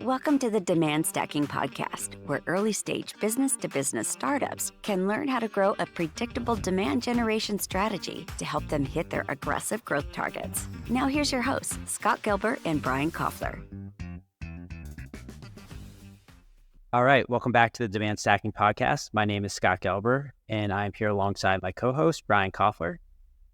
Welcome to the Demand Stacking Podcast, where early stage business to business startups can learn how to grow a predictable demand generation strategy to help them hit their aggressive growth targets. Now, here's your hosts, Scott Gilbert and Brian Koffler. All right, welcome back to the Demand Stacking Podcast. My name is Scott Gelber, and I'm here alongside my co-host, Brian Koffler.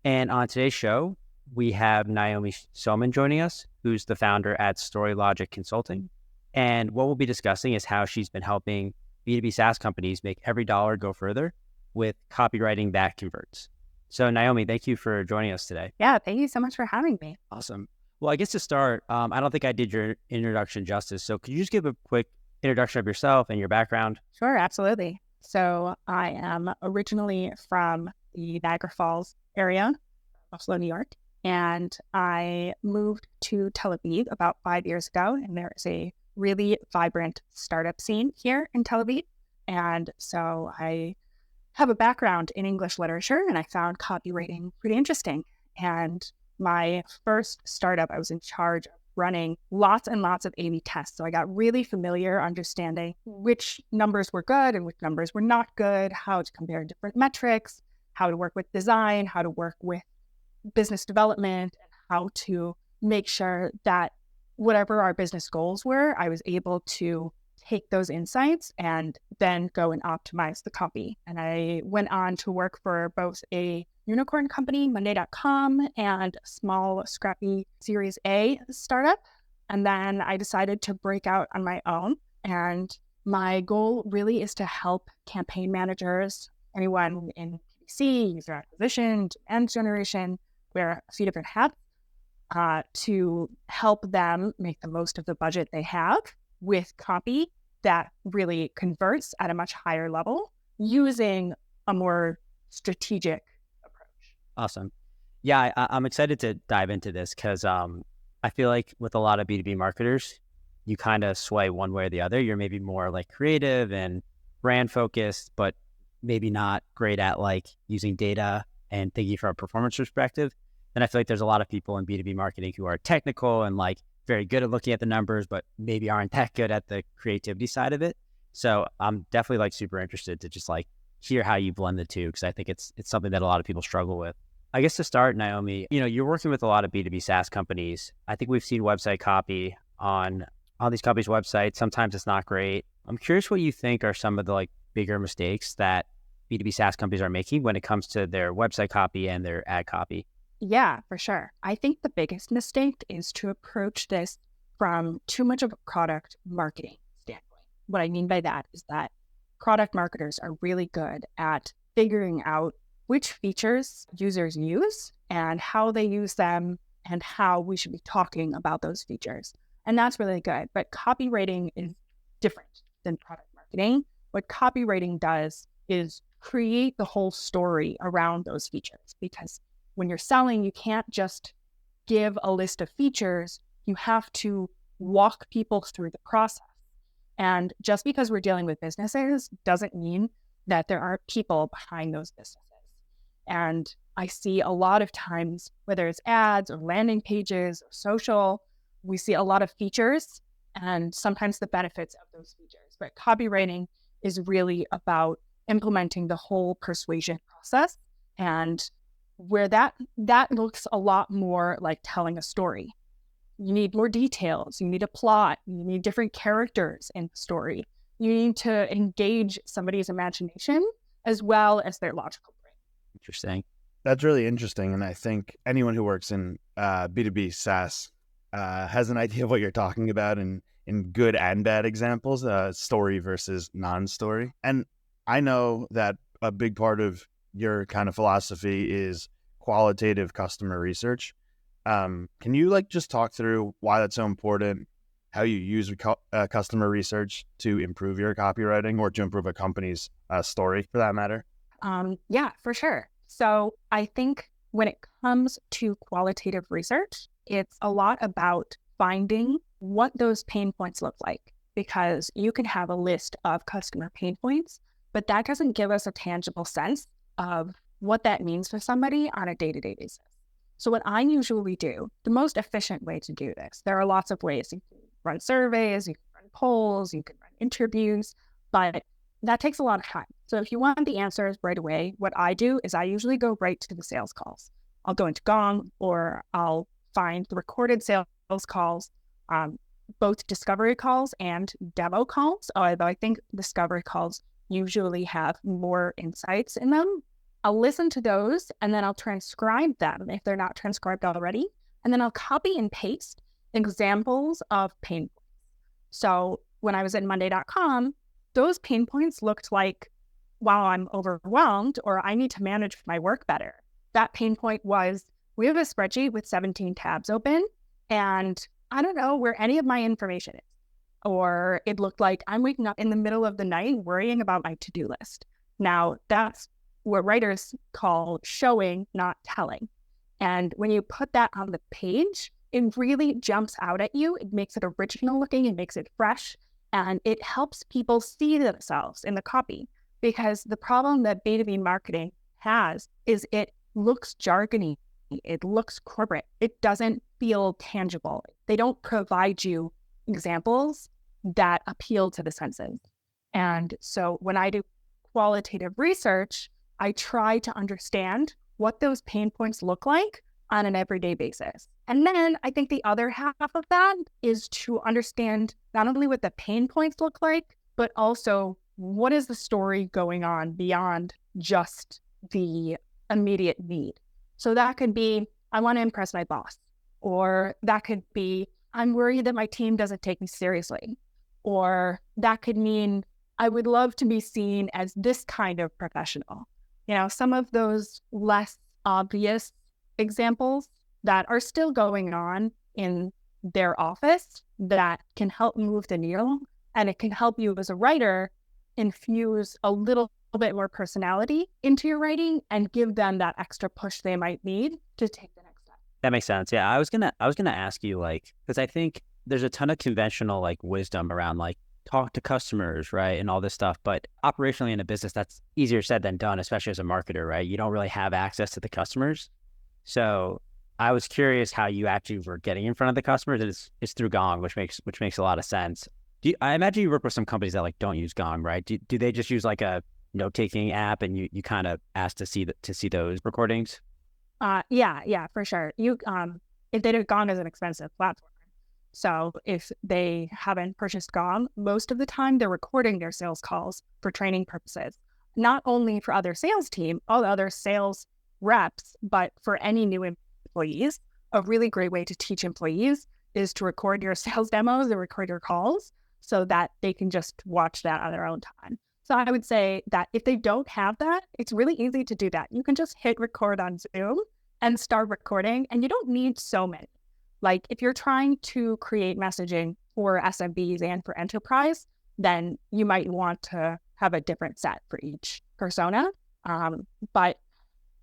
And on today's show, we have Naomi Soman joining us, who's the founder at StoryLogic Consulting. And what we'll be discussing is how she's been helping B2B SaaS companies make every dollar go further with copywriting that converts. So Naomi, thank you for joining us today. Yeah, thank you so much for having me. Awesome. Well, I guess to start, I don't think I did your introduction justice. So could you just give a quick introduction of yourself and your background? Sure, absolutely. So I am originally from the Niagara Falls area, Buffalo, New York, and I moved to Tel Aviv about 5 years ago, and there is a really vibrant startup scene here in Tel Aviv. And so I have a background in English literature, and I found copywriting pretty interesting. And my first startup, I was in charge of running lots and lots of A/B tests. So I got really familiar understanding which numbers were good and which numbers were not good, how to compare different metrics, how to work with design, how to work with business development, and how to make sure that whatever our business goals were, I was able to take those insights and then go and optimize the copy. And I went on to work for both a unicorn company, Monday.com, and a small, scrappy Series A startup. And then I decided to break out on my own. And my goal really is to help campaign managers, anyone in PPC, user acquisition, demand generation, wear a few different hats, to help them make the most of the budget they have with copy that really converts at a much higher level using a more strategic approach. Awesome. Yeah, I'm excited to dive into this because I feel like with a lot of B2B marketers, you kind of sway one way or the other. You're maybe more like creative and brand focused, but maybe not great at like using data and thinking from a performance perspective. And I feel like there's a lot of people in B2B marketing who are technical and like very good at looking at the numbers, but maybe aren't that good at the creativity side of it. So I'm definitely like super interested to just like hear how you blend the two, because I think it's something that a lot of people struggle with. I guess to start, Naomi, you're working with a lot of B2B SaaS companies. I think we've seen website copy on these companies' websites. Sometimes it's not great. I'm curious what you think are some of the like bigger mistakes that B2B SaaS companies are making when it comes to their website copy and their ad copy. Yeah, for sure. I think the biggest mistake is to approach this from too much of a product marketing standpoint. What I mean by that is that product marketers are really good at figuring out which features users use and how they use them and how we should be talking about those features. And that's really good. But copywriting is different than product marketing. What copywriting does is create the whole story around those features, because when you're selling, you can't just give a list of features. You have to walk people through the process. And just because we're dealing with businesses doesn't mean that there aren't people behind those businesses. And I see a lot of times, whether it's ads or landing pages or social, we see a lot of features and sometimes the benefits of those features. But copywriting is really about implementing the whole persuasion process, and where that looks a lot more like telling a story. You need more details, you need a plot, you need different characters in the story. You need to engage somebody's imagination as well as their logical brain. Interesting. That's really interesting. And I think anyone who works in B2B SaaS has an idea of what you're talking about in good and bad examples, story versus non-story. And I know that a big part of your kind of philosophy is qualitative customer research. Can you like just talk through why that's so important, how you use customer research to improve your copywriting or to improve a company's story for that matter? Yeah, for sure. So I think when it comes to qualitative research, it's a lot about finding what those pain points look like, because you can have a list of customer pain points, but that doesn't give us a tangible sense of what that means for somebody on a day-to-day basis. So what I usually do, the most efficient way to do this, there are lots of ways. You can run surveys, you can run polls, you can run interviews, but that takes a lot of time. So if you want the answers right away, what I do is I usually go right to the sales calls. I'll go into Gong, or I'll find the recorded sales calls, both discovery calls and demo calls. Although I think discovery calls usually have more insights in them. I'll listen to those and then I'll transcribe them if they're not transcribed already. And then I'll copy and paste examples of pain points. So when I was at Monday.com, those pain points looked like, wow, I'm overwhelmed, or I need to manage my work better. That pain point was, we have a spreadsheet with 17 tabs open, and I don't know where any of my information is. Or it looked like I'm waking up in the middle of the night worrying about my to-do list. Now, that's what writers call showing, not telling. And when you put that on the page, it really jumps out at you. It makes it original looking, it makes it fresh, and it helps people see themselves in the copy. Because the problem that B2B marketing has is it looks jargony, it looks corporate, it doesn't feel tangible. They don't provide you examples that appeal to the senses. And so when I do qualitative research, I try to understand what those pain points look like on an everyday basis. And then I think the other half of that is to understand not only what the pain points look like, but also what is the story going on beyond just the immediate need. So that could be, I want to impress my boss, or that could be, I'm worried that my team doesn't take me seriously, or that could mean, I would love to be seen as this kind of professional. You know, some of those less obvious examples that are still going on in their office that can help move the needle, and it can help you as a writer infuse a little bit more personality into your writing and give them that extra push they might need to take the next step. That makes sense. Yeah, I was gonna ask you, like, because I think there's a ton of conventional like wisdom around like talk to customers, right, and all this stuff. But operationally in a business, that's easier said than done, especially as a marketer, right? You don't really have access to the customers. So I was curious how you actually were getting in front of the customers. It's through Gong, which makes a lot of sense. I imagine you work with some companies that like don't use Gong, right? Do they just use like a note-taking app, and you kind of ask to see those recordings? Yeah, for sure. If they do, Gong is an expensive platform. So if they haven't purchased Gong, most of the time they're recording their sales calls for training purposes, not only for other sales team, all the other sales reps, but for any new employees. A really great way to teach employees is to record your sales demos or record your calls so that they can just watch that on their own time. So I would say that if they don't have that, it's really easy to do that. You can just hit record on Zoom and start recording, and you don't need so many. Like if you're trying to create messaging for SMBs and for enterprise, then you might want to have a different set for each persona. But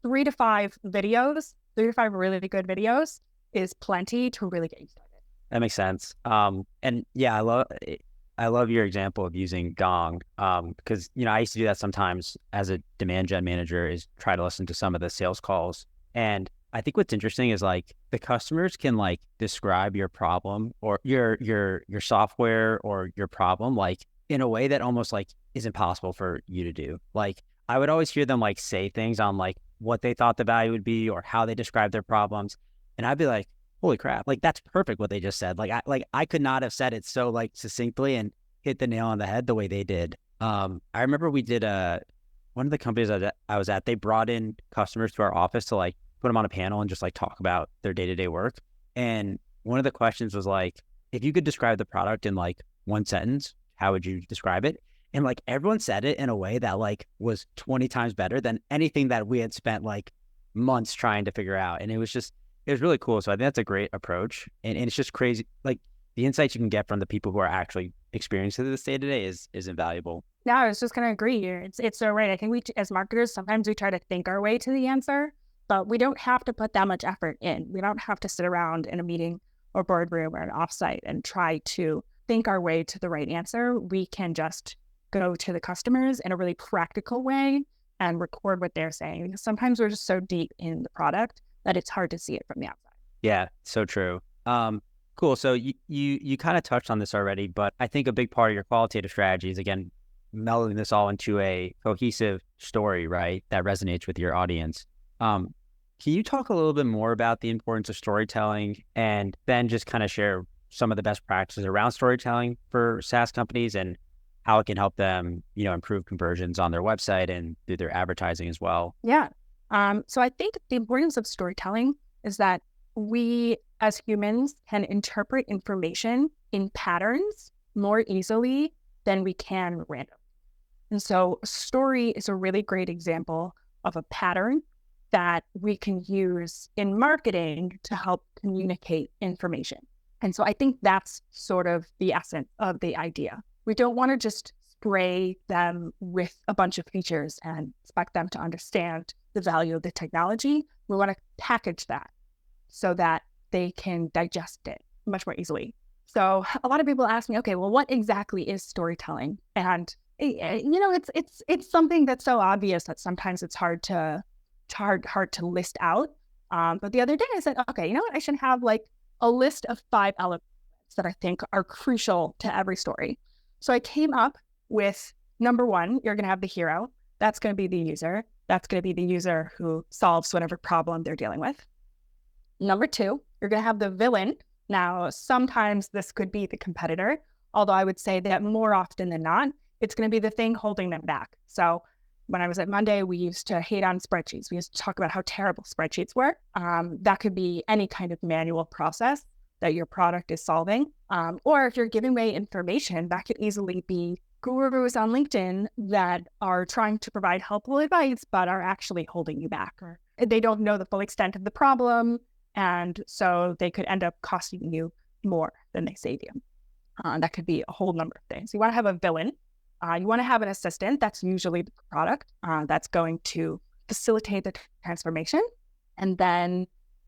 3 to 5 really good videos is plenty to really get you started. That makes sense. And yeah, I love your example of using Gong, because, you know, I used to do that sometimes as a demand gen manager, is try to listen to some of the sales calls. And I think what's interesting is like the customers can like describe your problem or your software or your problem like in a way that almost like is impossible for you to do. Like I would always hear them like say things on like what they thought the value would be or how they describe their problems, and I'd be like, holy crap, like that's perfect what they just said. Like I could not have said it so like succinctly and hit the nail on the head the way they did. I remember we did one of the companies I was at, they brought in customers to our office to like put them on a panel and just like talk about their day-to-day work. And one of the questions was like, if you could describe the product in like one sentence, how would you describe it? And like everyone said it in a way that like was 20 times better than anything that we had spent like months trying to figure out. And it was really cool. So I think that's a great approach. And it's just crazy. Like the insights you can get from the people who are actually experiencing this day to day is invaluable. No, I was just going to agree here. It's so right. I think we, as marketers, sometimes we try to think our way to the answer, but we don't have to put that much effort in. We don't have to sit around in a meeting or boardroom or an offsite and try to think our way to the right answer. We can just go to the customers in a really practical way and record what they're saying. Because sometimes we're just so deep in the product that it's hard to see it from the outside. Yeah, so true. Cool. So you kind of touched on this already, but I think a big part of your qualitative strategy is, again, melding this all into a cohesive story, right, that resonates with your audience. Can you talk a little bit more about the importance of storytelling, and then just kind of share some of the best practices around storytelling for SaaS companies and how it can help them, improve conversions on their website and through their advertising as well? Yeah. So I think the importance of storytelling is that we as humans can interpret information in patterns more easily than we can random. And so a story is a really great example of a pattern that we can use in marketing to help communicate information. And so I think that's sort of the essence of the idea. We don't want to just spray them with a bunch of features and expect them to understand the value of the technology. We want to package that so that they can digest it much more easily. So a lot of people ask me, okay, well, what exactly is storytelling? And it's something that's so obvious that sometimes it's hard to list out. But the other day I said, okay, you know what? I should have like a list of 5 elements that I think are crucial to every story. So I came up with number 1, you're going to have the hero. That's going to be the user. That's going to be the user who solves whatever problem they're dealing with. Number 2, you're going to have the villain. Now, sometimes this could be the competitor, although I would say that more often than not, it's going to be the thing holding them back. So when I was at Monday, we used to hate on spreadsheets. We used to talk about how terrible spreadsheets were. That could be any kind of manual process that your product is solving. Or if you're giving away information, that could easily be gurus on LinkedIn that are trying to provide helpful advice, but are actually holding you back, or they don't know the full extent of the problem. And so they could end up costing you more than they save you. That could be a whole number of things. You want to have a villain. You want to have an assistant. That's usually the product that's going to facilitate the transformation. And then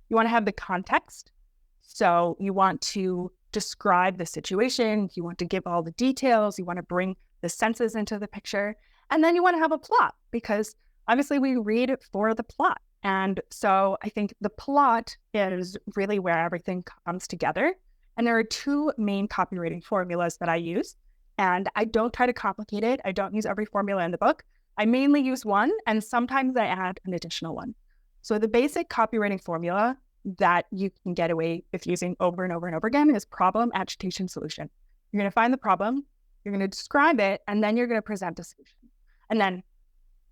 you want to have the context. So you want to describe the situation. You want to give all the details. You want to bring the senses into the picture. And then you want to have a plot, because obviously we read for the plot. And so I think the plot is really where everything comes together. And there are 2 main copywriting formulas that I use. And I don't try to complicate it. I don't use every formula in the book. I mainly use one, and sometimes I add an additional one. So the basic copywriting formula that you can get away with using over and over and over again is problem, agitation, solution. You're going to find the problem, you're going to describe it, and then you're going to present a solution. And then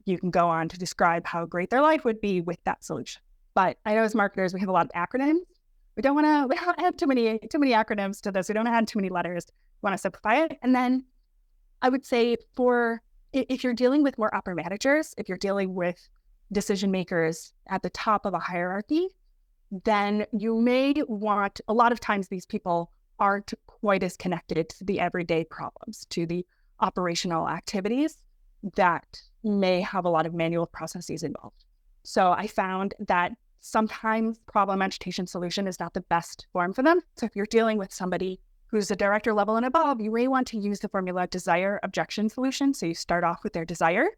you can go on to describe how great their life would be with that solution. But I know as marketers, we have a lot of acronyms. We don't want to add too many acronyms to this. We don't add too many letters. We want to simplify it. And then I would say if you're dealing with more upper managers, if you're dealing with decision makers at the top of a hierarchy, then you may want, a lot of times these people aren't quite as connected to the everyday problems, to the operational activities that may have a lot of manual processes involved. So I found that sometimes problem, agitation, solution is not the best form for them. So if you're dealing with somebody who's a director level and above, you may want to use the formula desire, objection, solution. So you start off with their desire,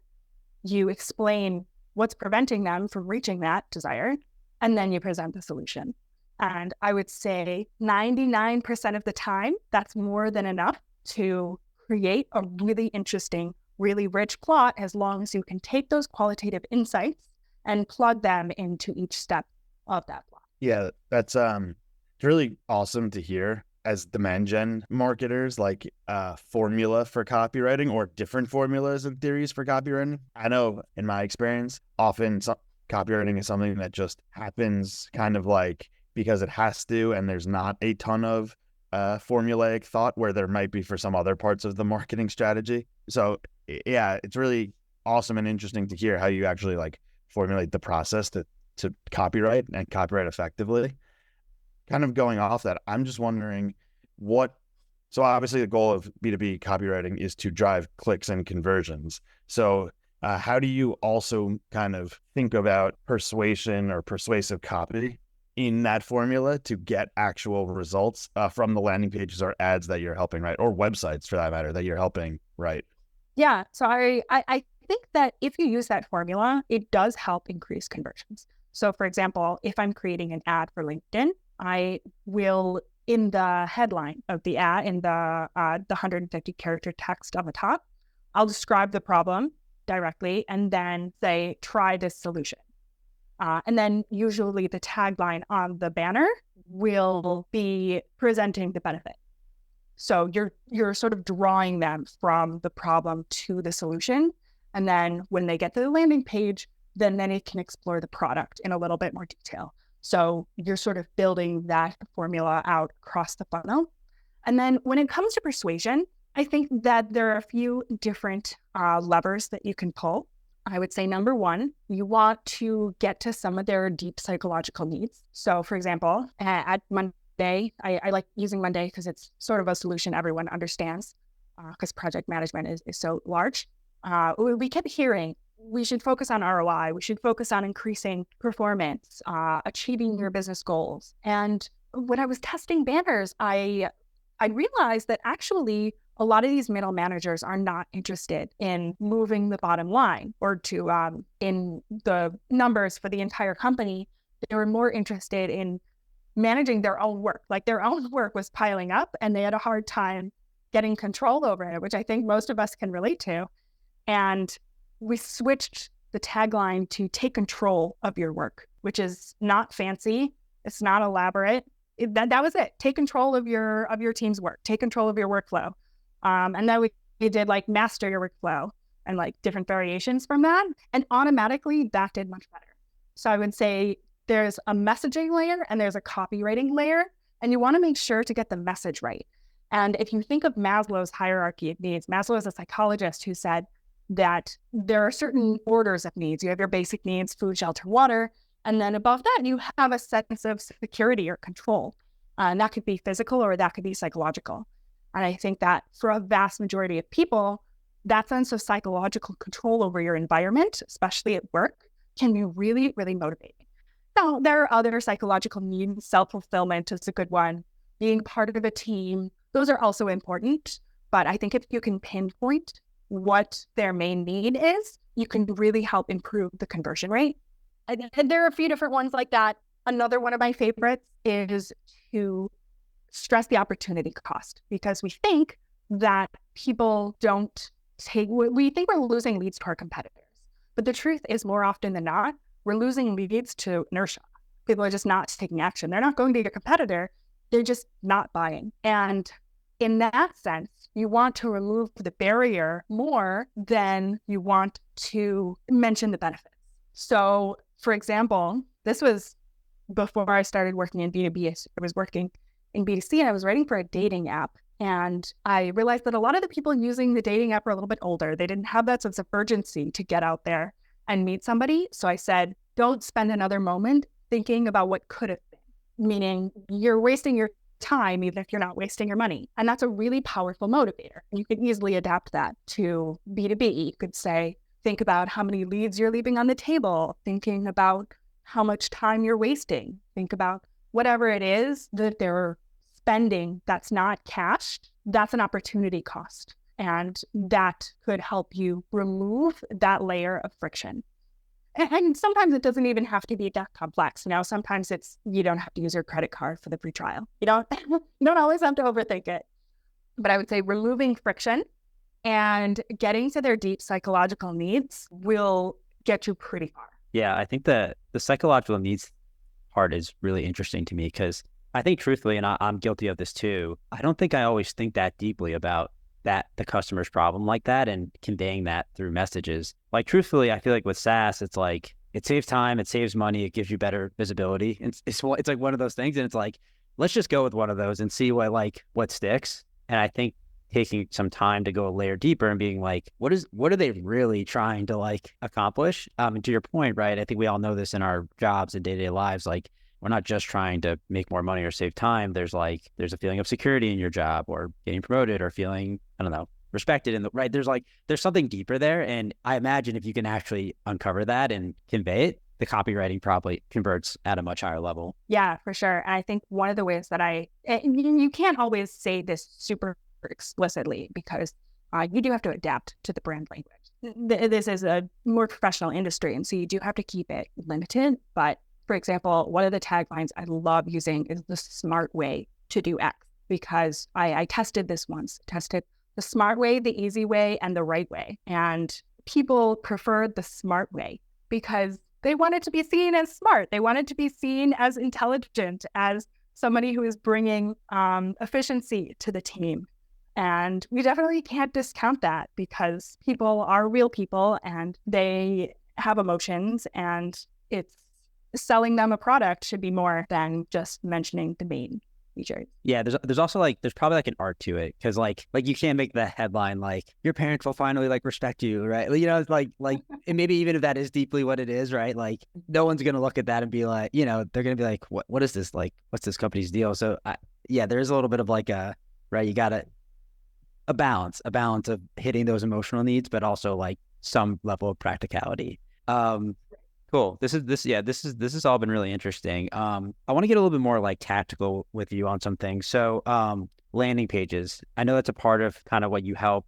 you explain what's preventing them from reaching that desire, and then you present the solution. And I would say 99% of the time, that's more than enough to create a really interesting, really rich plot, as long as you can take those qualitative insights and plug them into each step of that plot. Yeah, that's really awesome to hear. As demand gen marketers, like formula for copywriting or different formulas and theories for copywriting. I know in my experience, often copywriting is something that just happens kind of like because it has to, and there's not a ton of formulaic thought where there might be for some other parts of the marketing strategy. So yeah, it's really awesome and interesting to hear how you actually like formulate the process to copyright and copyright effectively. Kind of going off that, I'm just wondering so obviously the goal of B2B copywriting is to drive clicks and conversions. So how do you also kind of think about persuasion or persuasive copy in that formula to get actual results from the landing pages or ads that you're helping write, or websites for that matter that you're helping write? Yeah, so I think that if you use that formula, it does help increase conversions. So for example, if I'm creating an ad for LinkedIn, I will in the headline of the ad, in the 150 character text on the top, I'll describe the problem directly and then say, try this solution. And then usually the tagline on the banner will be presenting the benefit. So you're sort of drawing them from the problem to the solution. And then when they get to the landing page, then they can explore the product in a little bit more detail. So you're sort of building that formula out across the funnel. And then when it comes to persuasion, I think that there are a few different levers that you can pull. I would say number one, you want to get to some of their deep psychological needs. So for example, at Monday, I like using Monday because it's sort of a solution everyone understands because project management is so large. We kept hearing, we should focus on ROI. We should focus on increasing performance, achieving your business goals. And when I was testing banners, I realized that actually a lot of these middle managers are not interested in moving the bottom line or to in the numbers for the entire company. They were more interested in managing their own work. Like their own work was piling up and they had a hard time getting control over it, which I think most of us can relate to. And we switched the tagline to take control of your work, which is not fancy. It's not elaborate. That was it. Take control of your team's work. Take control of your workflow. And then we did like master your workflow and like different variations from that. And automatically that did much better. So I would say there's a messaging layer and there's a copywriting layer. And you want to make sure to get the message right. And if you think of Maslow's hierarchy of needs, Maslow is a psychologist who said that there are certain orders of needs. You have your basic needs, food, shelter, water. And then above that, you have a sense of security or control. And that could be physical or that could be psychological. And I think that for a vast majority of people, that sense of psychological control over your environment, especially at work, can be really, really motivating. Now, there are other psychological needs. Self-fulfillment is a good one. Being part of a team, those are also important. But I think if you can pinpoint what their main need is, you can really help improve the conversion rate. And there are a few different ones like that. Another one of my favorites is to stress the opportunity cost, because we think that people we think we're losing leads to our competitors. But the truth is more often than not, we're losing leads to inertia. People are just not taking action. They're not going to your competitor. They're just not buying. And in that sense, you want to remove the barrier more than you want to mention the benefits. So for example, this was before I started working in B2B. I was working in B2C and I was writing for a dating app. And I realized that a lot of the people using the dating app are a little bit older. They didn't have that sense of urgency to get out there and meet somebody. So I said, don't spend another moment thinking about what could have been, meaning you're wasting your time, even if you're not wasting your money. And that's a really powerful motivator. You can easily adapt that to B2B. You could say, think about how many leads you're leaving on the table, thinking about how much time you're wasting, think about whatever it is that they're spending that's not cash, that's an opportunity cost. And that could help you remove that layer of friction. And sometimes it doesn't even have to be that complex. Sometimes it's, you don't have to use your credit card for the free trial. You don't always have to overthink it. But I would say removing friction and getting to their deep psychological needs will get you pretty far. Yeah, I think the psychological needs part is really interesting to me because I think truthfully, and I'm guilty of this too, I don't think I always think that deeply about the customer's problem like that and conveying that through messages. Like truthfully, I feel like with SaaS, it's like it saves time, it saves money, it gives you better visibility. It's like one of those things, and it's like, let's just go with one of those and see what sticks. And I think taking some time to go a layer deeper and being like, what are they really trying to accomplish? And to your point, right? I think we all know this in our jobs and day-to-day lives. Like, we're not just trying to make more money or save time. There's a feeling of security in your job or getting promoted or feeling, I don't know, respected right. There's something deeper there. And I imagine if you can actually uncover that and convey it, the copywriting probably converts at a much higher level. Yeah, for sure. And I think one of the ways that you can't always say this super explicitly because you do have to adapt to the brand language. This is a more professional industry. And so you do have to keep it limited. But for example, one of the taglines I love using is the smart way to do X because I tested this once, tested the smart way, the easy way, and the right way. And people preferred the smart way because they wanted to be seen as smart. They wanted to be seen as intelligent, as somebody who is bringing efficiency to the team. And we definitely can't discount that because people are real people and they have emotions, and it's selling them a product should be more than just mentioning the main features. Yeah, there's also there's probably an art to it because like you can't make the headline like your parents will finally respect you, right? It's like and maybe even if that is deeply what it is, right? Like no one's gonna look at that and be like, they're gonna be like, what is this, like what's this company's deal? So there is a little bit of you gotta a balance of hitting those emotional needs, but also some level of practicality. Cool. This has all been really interesting. I want to get a little bit more tactical with you on some things. So landing pages, I know that's a part of kind of what you help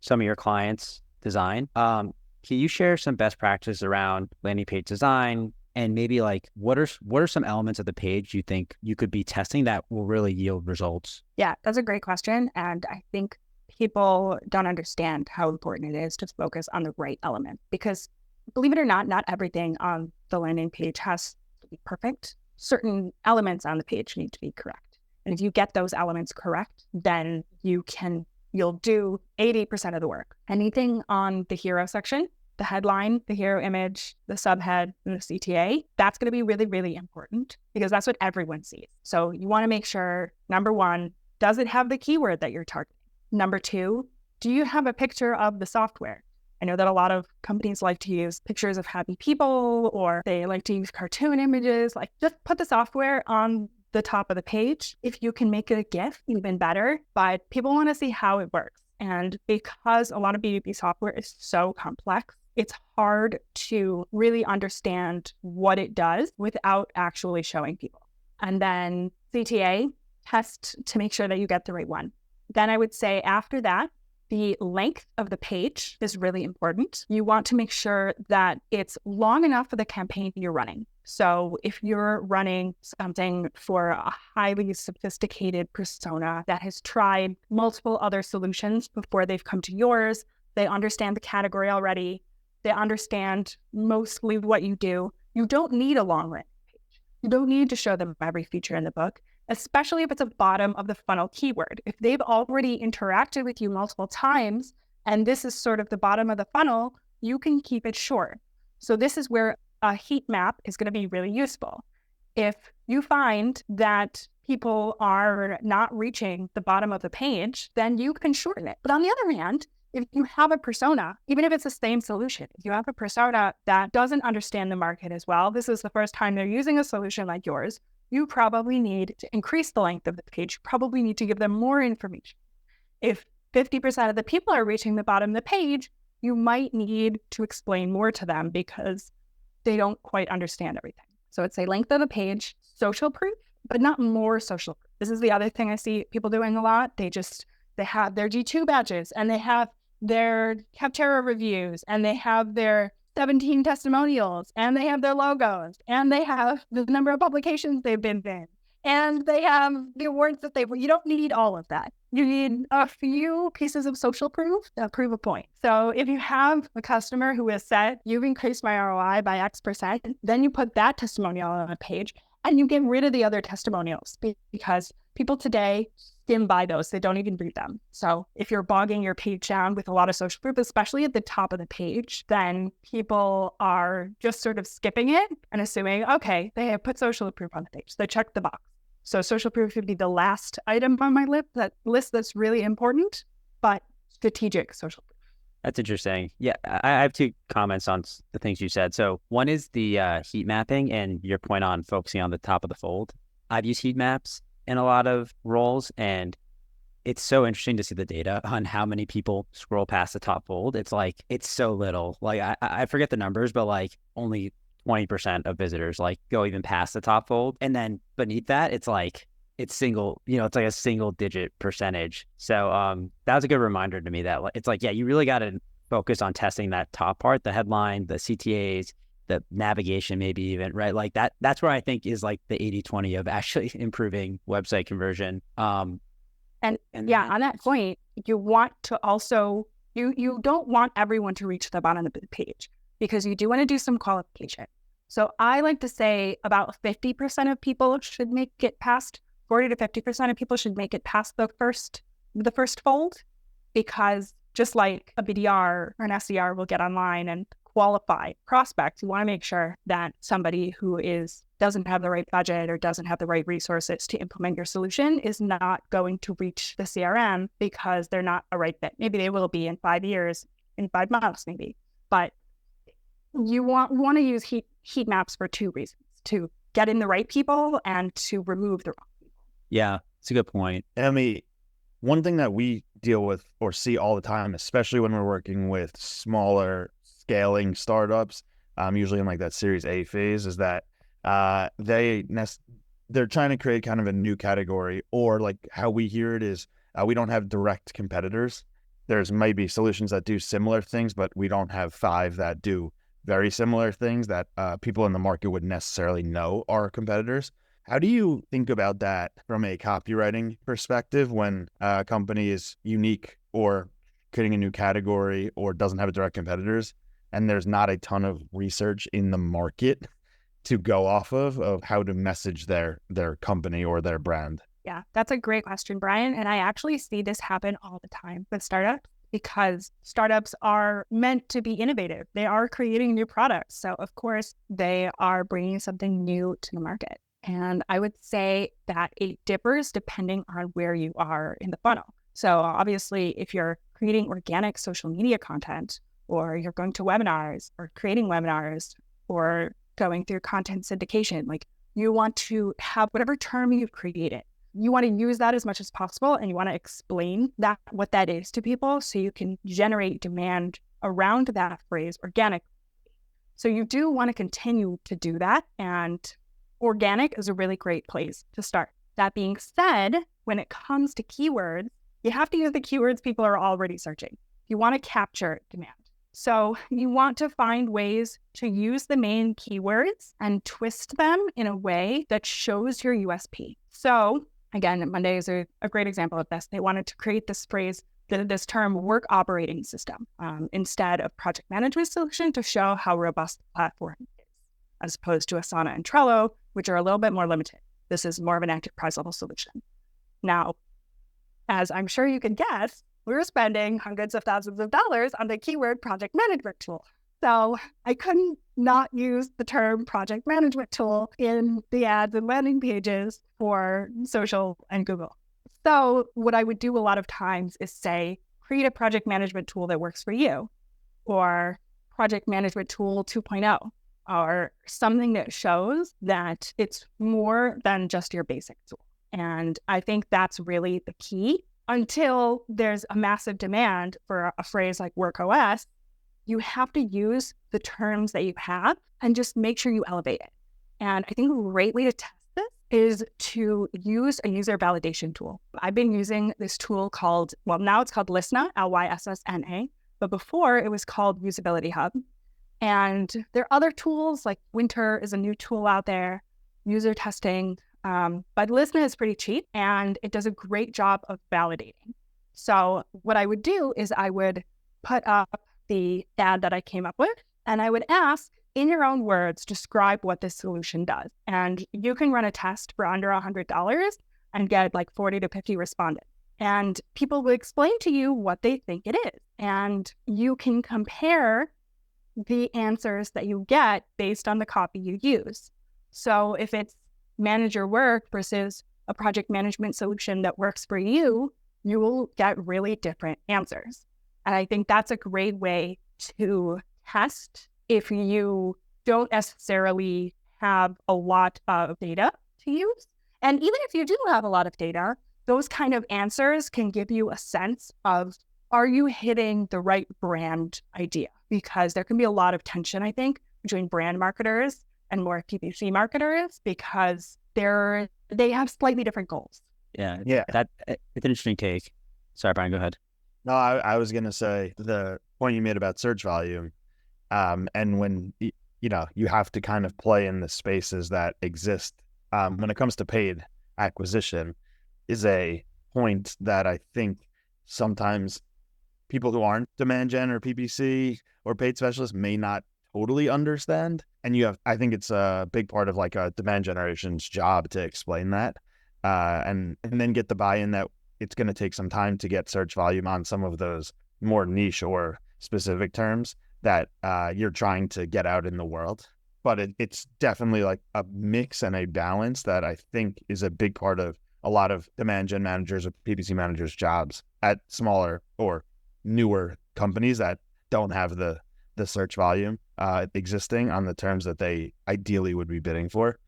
some of your clients design. Can you share some best practices around landing page design, and maybe what are some elements of the page you think you could be testing that will really yield results? Yeah, that's a great question. And I think people don't understand how important it is to focus on the right element because, believe it or not everything on the landing page has to be perfect. Certain elements on the page need to be correct. And if you get those elements correct, then you'll do 80% of the work. Anything on the hero section, the headline, the hero image, the subhead, and the CTA, that's going to be really, really important because that's what everyone sees. So you want to make sure, number one, does it have the keyword that you're targeting? Number two, do you have a picture of the software? I know that a lot of companies like to use pictures of happy people, or they like to use cartoon images. Just put the software on the top of the page. If you can make it a GIF, even better, but people want to see how it works. And because a lot of B2B software is so complex, it's hard to really understand what it does without actually showing people. And then CTA, test to make sure that you get the right one. Then I would say after that, the length of the page is really important. You want to make sure that it's long enough for the campaign you're running. So if you're running something for a highly sophisticated persona that has tried multiple other solutions before they've come to yours, they understand the category already, they understand mostly what you do, you don't need a long landing page. You don't need to show them every feature in the book, especially if it's a bottom of the funnel keyword. If they've already interacted with you multiple times, and this is sort of the bottom of the funnel, you can keep it short. So this is where a heat map is going to be really useful. If you find that people are not reaching the bottom of the page, then you can shorten it. But on the other hand, if you have a persona, even if it's the same solution, if you have a persona that doesn't understand the market as well, this is the first time they're using a solution like yours, you probably need to increase the length of the page. You probably need to give them more information. If 50% of the people are reaching the bottom of the page, you might need to explain more to them because they don't quite understand everything. So it's a length of the page, social proof, but not more social proof. This is the other thing I see people doing a lot. They have their G2 badges, and they have their Capterra reviews, and they have their 17 testimonials, and they have their logos, and they have the number of publications they've been in, and they have the awards that you don't need all of that. You need a few pieces of social proof that prove a point. So if you have a customer who has said, you've increased my ROI by X%, then you put that testimonial on a page and you get rid of the other testimonials because people today skim by those. They don't even read them. So if you're bogging your page down with a lot of social proof, especially at the top of the page, then people are just sort of skipping it and assuming, okay, they have put social proof on the page. They checked the box. So social proof would be the last item on my list that's really important, but strategic social proof. That's interesting. Yeah, I have two comments on the things you said. So one is the heat mapping and your point on focusing on the top of the fold. I've used heat maps in a lot of roles, and it's so interesting to see the data on how many people scroll past the top fold. It's it's so little. I forget the numbers, but only 20% of visitors go even past the top fold. And then beneath that, it's it's single, it's a single digit percentage. So that was a good reminder to me that it's you really got to focus on testing that top part, the headline, the CTAs, the navigation, maybe even, right? Like that's where I think is like the 80-20 of actually improving website conversion. And yeah, on that point, you want to also, you don't want everyone to reach the bottom of the page, because you do want to do some qualification. So I like to say about 50% of people should make it past, 40 to 50% of people should make it past the first fold, because just like a BDR or an SDR will get online and qualify prospects, you want to make sure that somebody who doesn't have the right budget or doesn't have the right resources to implement your solution is not going to reach the CRM because they're not a right fit. Maybe they will be in 5 years, in 5 months maybe, but you want to use heat maps for 2 reasons: to get in the right people and to remove the wrong people. Yeah, it's a good point. Emmy, one thing that we deal with or see all the time, especially when we're working with smaller scaling startups, usually in like that Series A phase, is that they're trying to create kind of a new category, or like how we hear it is we don't have direct competitors. There's maybe solutions that do similar things, but we don't have 5 that do very similar things that people in the market would necessarily know are competitors. How do you think about that from a copywriting perspective when a company is unique or creating a new category or doesn't have direct competitors, and there's not a ton of research in the market to go off of how to message their company or their brand? Yeah, that's a great question, Brian. And I actually see this happen all the time with startups, because startups are meant to be innovative. They are creating new products. So of course, they are bringing something new to the market. And I would say that it differs depending on where you are in the funnel. So obviously, if you're creating organic social media content, or you're going to webinars or creating webinars or going through content syndication, like, you want to have whatever term you've created, you want to use that as much as possible, and you want to explain that, what that is to people, so you can generate demand around that phrase organically. So you do want to continue to do that, and organic is a really great place to start. That being said, when it comes to keywords, you have to use the keywords people are already searching. You want to capture demand. So you want to find ways to use the main keywords and twist them in a way that shows your USP. So again, Monday is a great example of this. They wanted to create this phrase, this term, work operating system, instead of project management solution, to show how robust the platform is, as opposed to Asana and Trello, which are a little bit more limited. This is more of an enterprise level solution. Now, as I'm sure you can guess, we were spending hundreds of thousands of dollars on the keyword project management tool. So I couldn't not use the term project management tool in the ads and landing pages for social and Google. So what I would do a lot of times is say, create a project management tool that works for you, or project management tool 2.0, or something that shows that it's more than just your basic tool. And I think that's really the key. Until there's a massive demand for a phrase like work OS, you have to use the terms that you have and just make sure you elevate it. And I think a great way to test this is to use a user validation tool. I've been using this tool called, well, now it's called Lysna, Lyssna, but before it was called Usability Hub. And there are other tools, like Winter is a new tool out there, user testing. But Lysna is pretty cheap, and it does a great job of validating. So what I would do is I would put up the ad that I came up with, and I would ask, in your own words, describe what this solution does. And you can run a test for under $100 and get like 40 to 50 respondents. And people will explain to you what they think it is. And you can compare the answers that you get based on the copy you use. So if it's manage your work versus a project management solution that works for you, you will get really different answers. And I think that's a great way to test if you don't necessarily have a lot of data to use. And even if you do have a lot of data, those kind of answers can give you a sense of, are you hitting the right brand idea? Because there can be a lot of tension, I think, between brand marketers and more PPC marketers, because they have slightly different goals. Yeah. It's an interesting take. Sorry, Brian, go ahead. No, I was going to say the point you made about search volume. And when you have to kind of play in the spaces that exist. When it comes to paid acquisition is a point that I think sometimes people who aren't demand gen or PPC or paid specialists may not totally understand. And I think it's a big part of like a demand generation's job to explain that, and then get the buy-in that it's going to take some time to get search volume on some of those more niche or specific terms that you're trying to get out in the world. But it's definitely like a mix and a balance that I think is a big part of a lot of demand gen managers or PPC managers' jobs at smaller or newer companies that don't have the search volume existing on the terms that they ideally would be bidding for.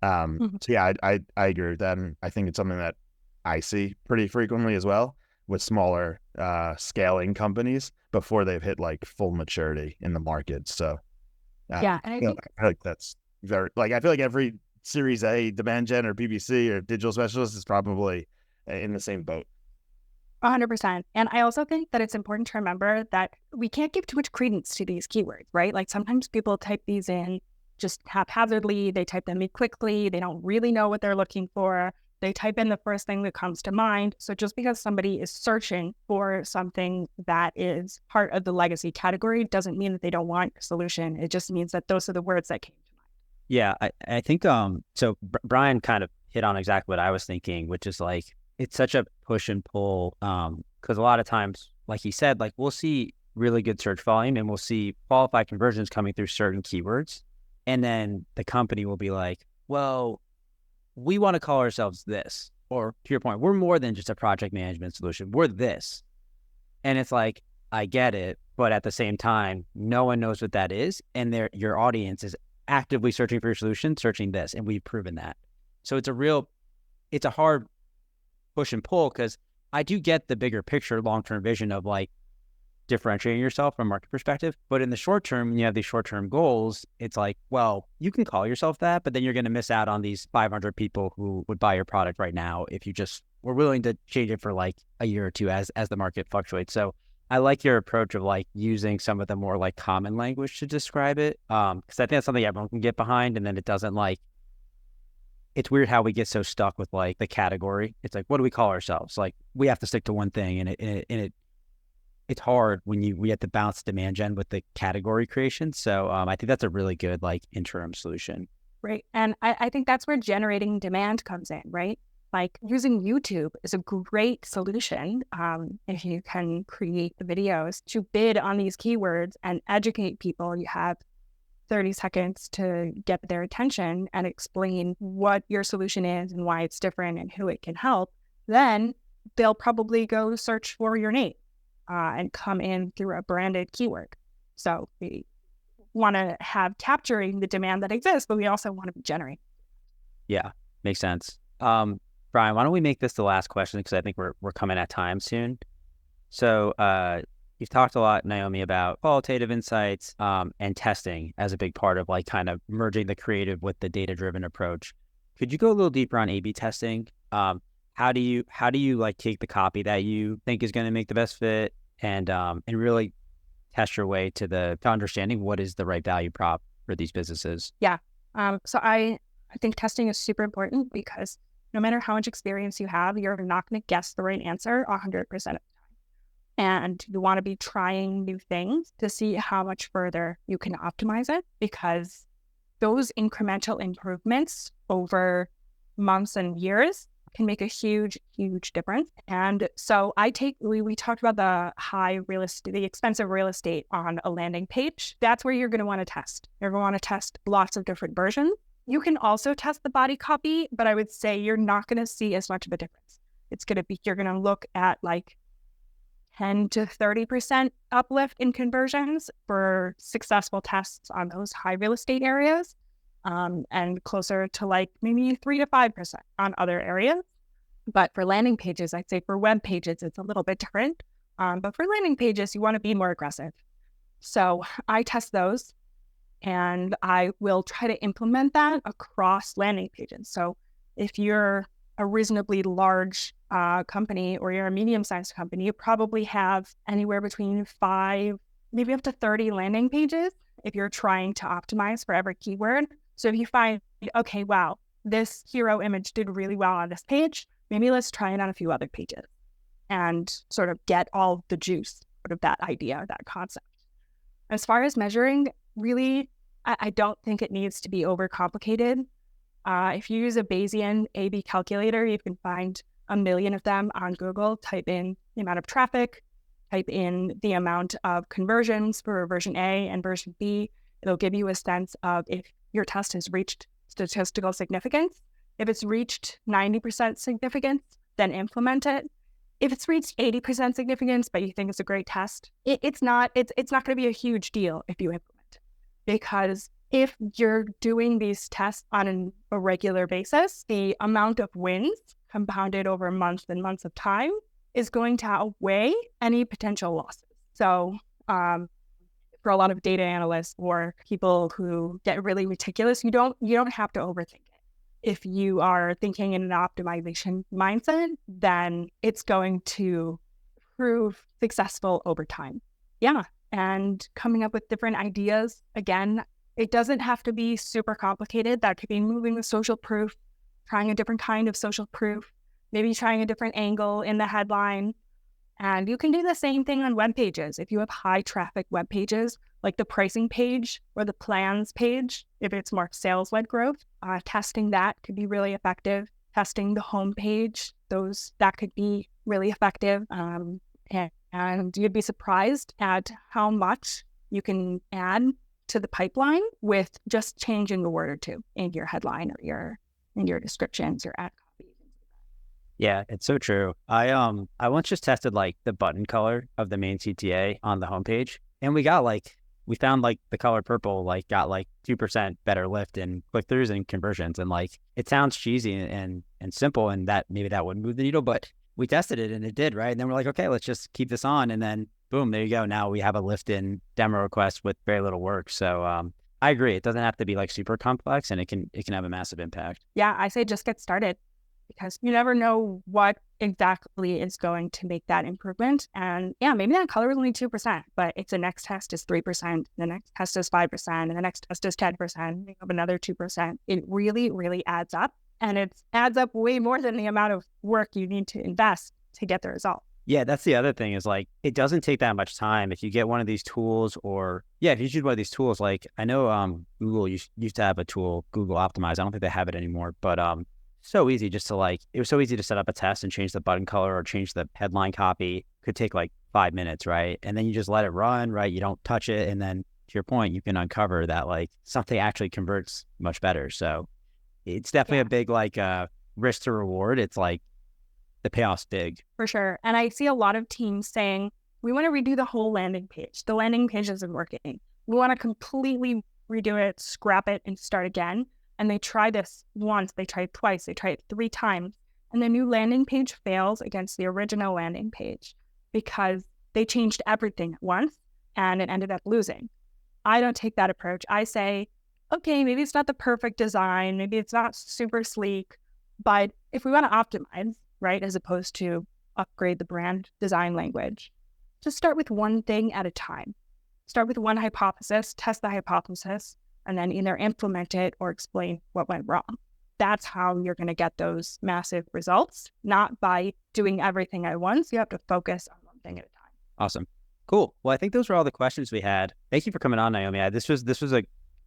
So yeah, I agree with that. And I think it's something that I see pretty frequently as well with smaller scaling companies before they've hit like full maturity in the market. So yeah, and I think I feel like that's very, like, I feel like every Series A demand gen or PPC or digital specialist is probably in the same boat. 100%. And I also think that it's important to remember that we can't give too much credence to these keywords, right? Like sometimes people type these in just haphazardly. They type them in quickly. They don't really know what they're looking for. They type in the first thing that comes to mind. So just because somebody is searching for something that is part of the legacy category doesn't mean that they don't want a solution. It just means that those are the words that came to mind. Yeah, I think so Brian kind of hit on exactly what I was thinking, which is like it's such a push and pull because a lot of times, like he said, like we'll see really good search volume and we'll see qualified conversions coming through certain keywords, and then the company will be like, well, we want to call ourselves this, or to your point, we're more than just a project management solution, we're this. And it's like, I get it, but at the same time, no one knows what that is, and your audience is actively searching for your solution, searching this, and we've proven that. So it's a hard push and pull, because I do get the bigger picture, long-term vision of like differentiating yourself from a market perspective. But in the short term, when you have these short-term goals, it's like, well, you can call yourself that, but then you're going to miss out on these 500 people who would buy your product right now if you just were willing to change it for like a year or two as the market fluctuates. So I like your approach of like using some of the more like common language to describe it, because I think that's something everyone can get behind, and then it doesn't like, it's weird how we get so stuck with like the category. It's like, what do we call ourselves? Like we have to stick to one thing, and it's hard when we have to balance demand gen with the category creation. So I think that's a really good like interim solution. Right. And I think that's where generating demand comes in, right? Like using YouTube is a great solution if you can create the videos to bid on these keywords and educate people. You have 30 seconds to get their attention and explain what your solution is and why it's different and who it can help. Then they'll probably go search for your name and come in through a branded keyword. So we want to have capturing the demand that exists, but we also want to be generating. Yeah, makes sense. Brian, why don't we make this the last question, because I think we're coming at time soon. So you've talked a lot, Naomi, about qualitative insights and testing as a big part of like kind of merging the creative with the data-driven approach. Could you go a little deeper on A/B testing? How do you like take the copy that you think is going to make the best fit and really test your way to understanding what is the right value prop for these businesses? Yeah. So I think testing is super important, because no matter how much experience you have, you're not going to guess the right answer 100% of the time. And you want to be trying new things to see how much further you can optimize it, because those incremental improvements over months and years can make a huge, huge difference. And so we talked about the expensive real estate on a landing page. That's where you're going to want to test. You're going to want to test lots of different versions. You can also test the body copy, but I would say you're not going to see as much of a difference. You're going to look at like 10 to 30% uplift in conversions for successful tests on those high real estate areas, and closer to like maybe 3 to 5% on other areas. But for landing pages, I'd say for web pages, it's a little bit different. But for landing pages, you want to be more aggressive. So I test those, and I will try to implement that across landing pages. So if you're a reasonably large company, or you're a medium-sized company, you probably have anywhere between 5, maybe up to 30 landing pages. if you're trying to optimize for every keyword. So if you find, okay, wow, this hero image did really well on this page, maybe let's try it on a few other pages and sort of get all the juice out of that idea, that concept. As far as measuring, really, I don't think it needs to be overcomplicated. If you use a Bayesian A/B calculator, you can find 1 million of them on Google. Type in the amount of traffic, type in the amount of conversions for version A and version B. It'll give you a sense of if your test has reached statistical significance. If it's reached 90% significance, then implement it. If it's reached 80% significance, but you think it's a great test, it's not going to be a huge deal if you implement it. Because if you're doing these tests on a regular basis, the amount of wins compounded over months and months of time is going to outweigh any potential losses. So for a lot of data analysts or people who get really meticulous, you don't have to overthink it. If you are thinking in an optimization mindset, then it's going to prove successful over time. Yeah. And coming up with different ideas. Again, it doesn't have to be super complicated. That could be moving the social proof, trying a different kind of social proof, maybe trying a different angle in the headline. And you can do the same thing on web pages. If you have high traffic web pages, like the pricing page or the plans page, if it's more sales-led growth, testing that could be really effective. Testing the home page, that could be really effective. And you'd be surprised at how much you can add to the pipeline with just changing a word or two in your headline or in your descriptions, your ad copy. Yeah, it's so true. I once just tested like the button color of the main CTA on the homepage, and we found the color purple got 2% better lift in click-throughs and conversions. And it sounds cheesy and simple, and that maybe that wouldn't move the needle, but we tested it and it did, right? And then we're like, okay, let's just keep this on, and then boom, there you go. Now we have a lift in demo request with very little work. So I agree. It doesn't have to be super complex, and it can have a massive impact. Yeah, I say just get started, because you never know what exactly is going to make that improvement. And yeah, maybe that color is only 2%, but if the next test is 3%, the next test is 5%, and the next test is 10%, you have another 2%. It really, really adds up. And it adds up way more than the amount of work you need to invest to get the result. Yeah, that's the other thing is it doesn't take that much time. If you get one of these tools if you use one of these tools, I know Google used to have a tool, Google Optimize. I don't think they have it anymore, but so easy just to it was so easy to set up a test and change the button color or change the headline copy. Could take 5 minutes, right? And then you just let it run, right? You don't touch it. And then to your point, you can uncover that something actually converts much better. So it's definitely a big risk to reward. It's the payoff's big. For sure. And I see a lot of teams saying, we want to redo the whole landing page. The landing page isn't working. We want to completely redo it, scrap it, and start again. And they try this once, they try it twice, they try it 3 times. And the new landing page fails against the original landing page because they changed everything at once and it ended up losing. I don't take that approach. I say, okay, maybe it's not the perfect design, maybe it's not super sleek, but if we want to optimize, right, as opposed to upgrade the brand design language, just start with one thing at a time. Start with one hypothesis, test the hypothesis, and then either implement it or explain what went wrong. That's how you're going to get those massive results, not by doing everything at once. You have to focus on one thing at a time. Awesome. Cool. Well, I think those were all the questions we had. Thank you for coming on, Naomi. This was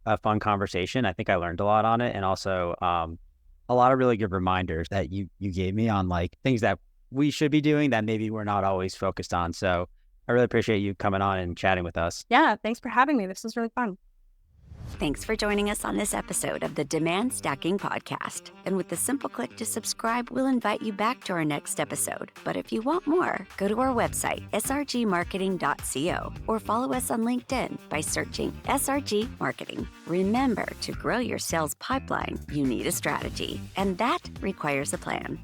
a fun conversation. I think I learned a lot on it, and also a lot of really good reminders that you gave me on things that we should be doing that maybe we're not always focused on. So I really appreciate you coming on and chatting with us. Yeah, thanks for having me. This was really fun. Thanks for joining us on this episode of the Demand Stacking Podcast. And with the simple click to subscribe, we'll invite you back to our next episode. But if you want more, go to our website, srgmarketing.co, or follow us on LinkedIn by searching SRG Marketing. Remember, to grow your sales pipeline, you need a strategy, and that requires a plan.